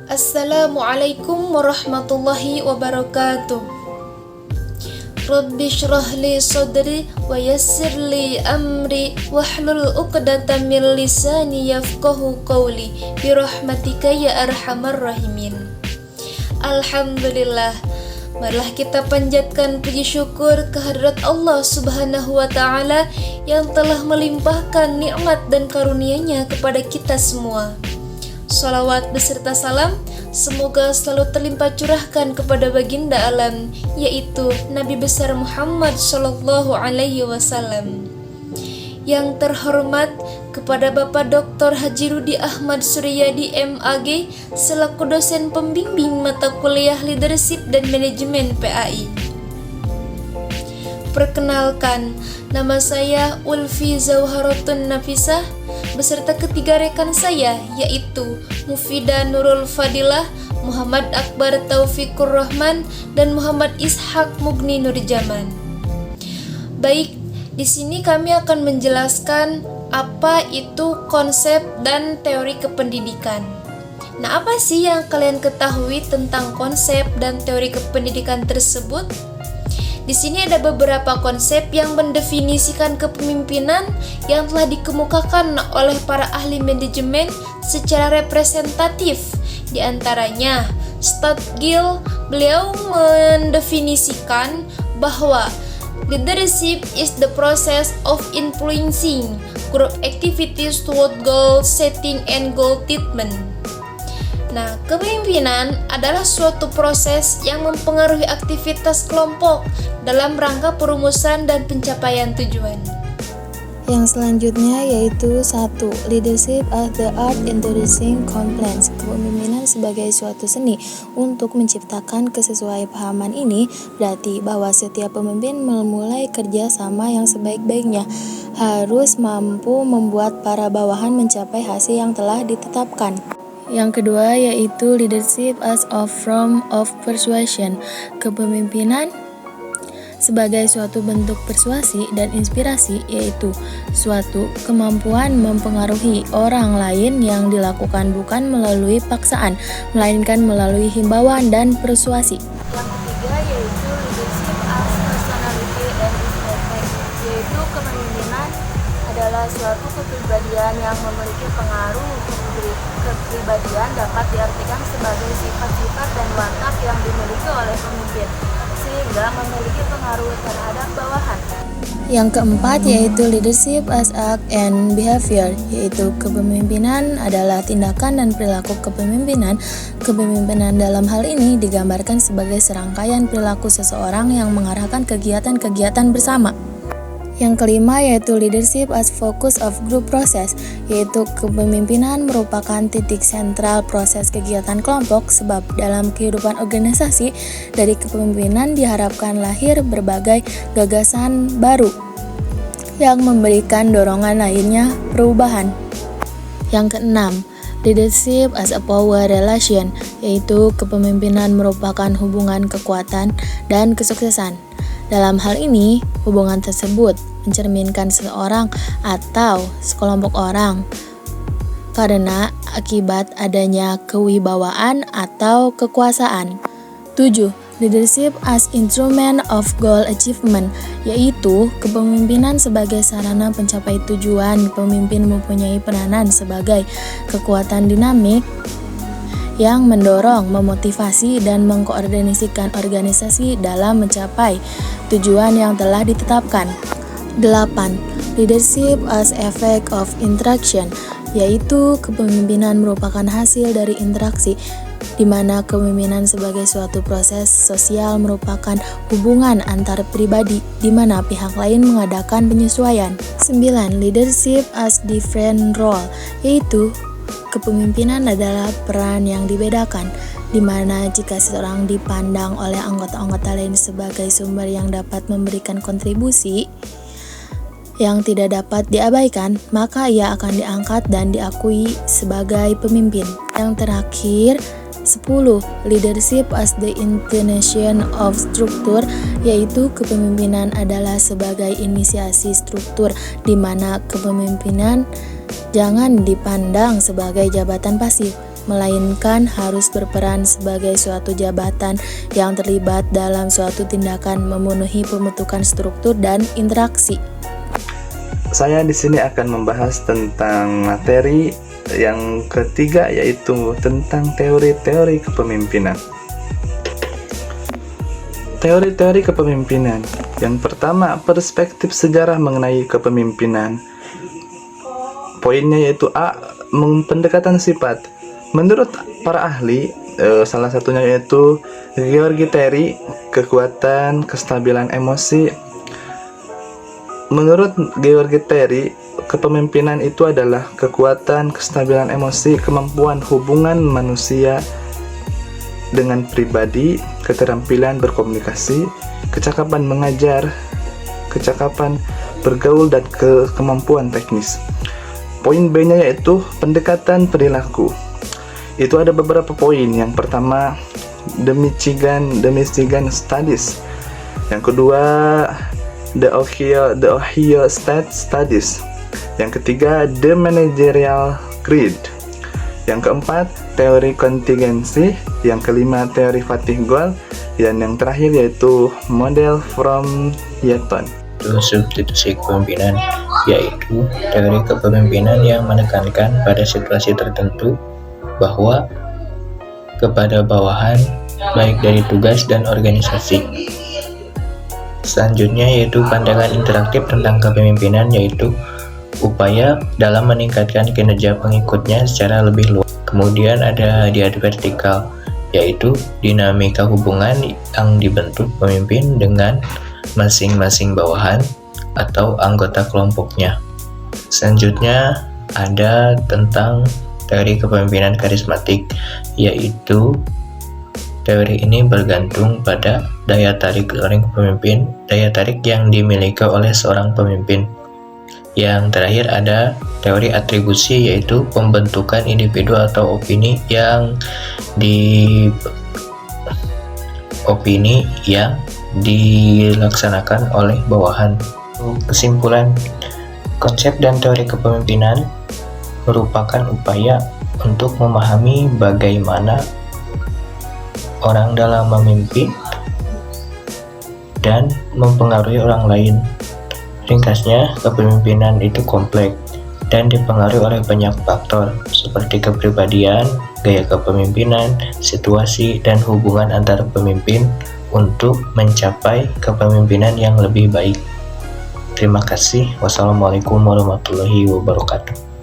Assalamualaikum warahmatullahi wabarakatuh. Rabbi shrah li sadri wa yassir li amri wahlul 'uqdatam min lisani yafqahu qawli bi rahmatika ya arhamar rahimin. Alhamdulillah, marilah kita panjatkan puji syukur kehadirat Allah Subhanahu wa taala yang telah melimpahkan nikmat dan karunia-Nya kepada kita semua. Salawat beserta salam semoga selalu terlimpah curahkan kepada baginda alam, yaitu Nabi besar Muhammad sallallahu alaihi wasallam. Yang terhormat kepada Bapak Dr. Haji Rudi Ahmad Suryadi MAG selaku dosen pembimbing mata kuliah Leadership dan Manajemen PAI. Perkenalkan, nama saya Ulfi Zawharatun Nafisah beserta ketiga rekan saya, yaitu Mufidah Nurul Fadilah, Muhammad Akbar Taufikur Rahman, dan Muhammad Ishak Mugni Nurjaman. Baik, di sini kami akan menjelaskan apa itu konsep dan teori kependidikan. Nah, apa sih yang kalian ketahui tentang konsep dan teori kependidikan tersebut? Di sini ada beberapa konsep yang mendefinisikan kepemimpinan yang telah dikemukakan oleh para ahli manajemen secara representatif. Di antaranya, Stadgil, beliau mendefinisikan bahwa leadership is the process of influencing group activities toward goal setting and goal attainment. Nah, kepemimpinan adalah suatu proses yang mempengaruhi aktivitas kelompok dalam rangka perumusan dan pencapaian tujuan. Yang selanjutnya yaitu 1. Leadership as the art introducing compliance. Kepemimpinan sebagai suatu seni. Untuk menciptakan kesesuaian pahaman ini berarti bahwa setiap pemimpin memulai kerja sama yang sebaik-baiknya harus mampu membuat para bawahan mencapai hasil yang telah ditetapkan. Yang kedua yaitu leadership as a form of persuasion. Kepemimpinan sebagai suatu bentuk persuasi dan inspirasi, yaitu suatu kemampuan mempengaruhi orang lain yang dilakukan bukan melalui paksaan, melainkan melalui himbauan dan persuasi. Yang ketiga yaitu leadership as personality and effect, yaitu kepemimpinan adalah suatu kepribadian yang memiliki pengaruh. Kepribadian dapat diartikan sebagai sifat-sifat dan watak yang dimiliki oleh pemimpin, sehingga memiliki pengaruh terhadap bawahan. Yang keempat yaitu leadership as act and behavior, yaitu kepemimpinan adalah tindakan dan perilaku kepemimpinan. Kepemimpinan dalam hal ini digambarkan sebagai serangkaian perilaku seseorang yang mengarahkan kegiatan-kegiatan bersama. Yang kelima yaitu leadership as focus of group process, yaitu kepemimpinan merupakan titik sentral proses kegiatan kelompok, sebab dalam kehidupan organisasi dari kepemimpinan diharapkan lahir berbagai gagasan baru yang memberikan dorongan lainnya perubahan. Yang keenam, leadership as a power relation, yaitu kepemimpinan merupakan hubungan kekuatan dan kesuksesan. Dalam hal ini, hubungan tersebut mencerminkan seseorang atau sekelompok orang karena akibat adanya kewibawaan atau kekuasaan. 7. Leadership as instrument of goal achievement, yaitu kepemimpinan sebagai sarana pencapai tujuan. Pemimpin mempunyai peranan sebagai kekuatan dinamik yang mendorong, memotivasi, dan mengkoordinasikan organisasi dalam mencapai tujuan yang telah ditetapkan. 8. Leadership as effect of interaction, yaitu kepemimpinan merupakan hasil dari interaksi, di mana kepemimpinan sebagai suatu proses sosial merupakan hubungan antar pribadi, di mana pihak lain mengadakan penyesuaian. 9. Leadership as different role, yaitu kepemimpinan adalah peran yang dibedakan, di mana jika seseorang dipandang oleh anggota-anggota lain sebagai sumber yang dapat memberikan kontribusi yang tidak dapat diabaikan, maka ia akan diangkat dan diakui sebagai pemimpin. Yang terakhir, 10. Leadership as the intention of structure, yaitu kepemimpinan adalah sebagai inisiasi struktur, di mana kepemimpinan jangan dipandang sebagai jabatan pasif, melainkan harus berperan sebagai suatu jabatan yang terlibat dalam suatu tindakan memenuhi pembentukan struktur dan interaksi. Saya di sini akan membahas tentang materi yang ketiga, yaitu tentang teori-teori kepemimpinan. Teori-teori kepemimpinan. Yang pertama, perspektif sejarah mengenai kepemimpinan. Poinnya yaitu A, pendekatan sifat. Menurut para ahli, salah satunya yaitu George Terry, kekuatan kestabilan emosi. Menurut George Terry, kepemimpinan itu adalah kekuatan kestabilan emosi, kemampuan hubungan manusia dengan pribadi, keterampilan berkomunikasi, kecakapan mengajar, kecakapan bergaul, dan kemampuan teknis. Poin B-nya yaitu pendekatan perilaku. Itu ada beberapa poin. Yang pertama, The Michigan Studies. Yang kedua, The Ohio State Studies. Yang ketiga, The Managerial Grid. Yang keempat, teori kontingensi. Yang kelima, teori Fatih Goal. Dan yang terakhir yaitu model from Yatton. Substitusi kepemimpinan, yaitu teori kepemimpinan yang menekankan pada situasi tertentu bahwa kepada bawahan, baik dari tugas dan organisasi. Selanjutnya yaitu pandangan interaktif tentang kepemimpinan, yaitu upaya dalam meningkatkan kinerja pengikutnya secara lebih luas. Kemudian ada diadu vertikal, yaitu dinamika hubungan yang dibentuk pemimpin dengan masing-masing bawahan atau anggota kelompoknya. Selanjutnya ada tentang teori kepemimpinan karismatik, yaitu teori ini bergantung pada daya tarik seorang pemimpin, daya tarik yang dimiliki oleh seorang pemimpin. Yang terakhir ada teori atribusi, yaitu pembentukan individu atau opini yang dilaksanakan oleh bawahan. Kesimpulan, konsep dan teori kepemimpinan merupakan upaya untuk memahami bagaimana orang dalam memimpin dan mempengaruhi orang lain. Ringkasnya, kepemimpinan itu kompleks dan dipengaruhi oleh banyak faktor seperti kepribadian, gaya kepemimpinan, situasi, dan hubungan antar pemimpin untuk mencapai kepemimpinan yang lebih baik. Terima kasih. Wassalamualaikum warahmatullahi wabarakatuh.